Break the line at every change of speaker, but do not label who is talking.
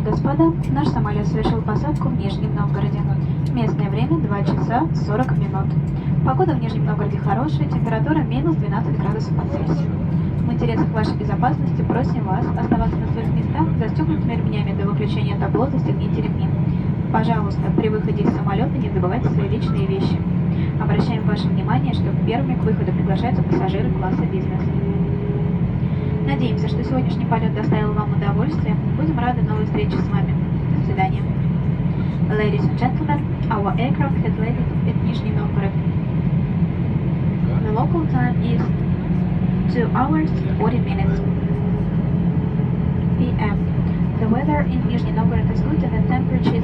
господа, наш самолет совершил посадку в Нижнем Новгороде. Местное время 2 часа 40 минут. Погода в Нижнем Новгороде хорошая, температура минус 12 градусов по Цельсию. В интересах вашей безопасности просим вас оставаться на своих местах с застегнутыми ремнями до выключения табло «Застегните ремни». Пожалуйста, при выходе из самолета не забывайте свои личные вещи. Обращаем ваше внимание, что первыми к выходу приглашаются пассажиры класса бизнес. Надеемся, что сегодняшний полет доставил вам удовольствие. Будем рады новой встрече с вами. До свидания. Ladies and gentlemen, our aircraft has landed at Nizhny Novgorod. The local time is 2 hours 40 minutes p.m. The weather in Nizhny Novgorod is good and the temperature is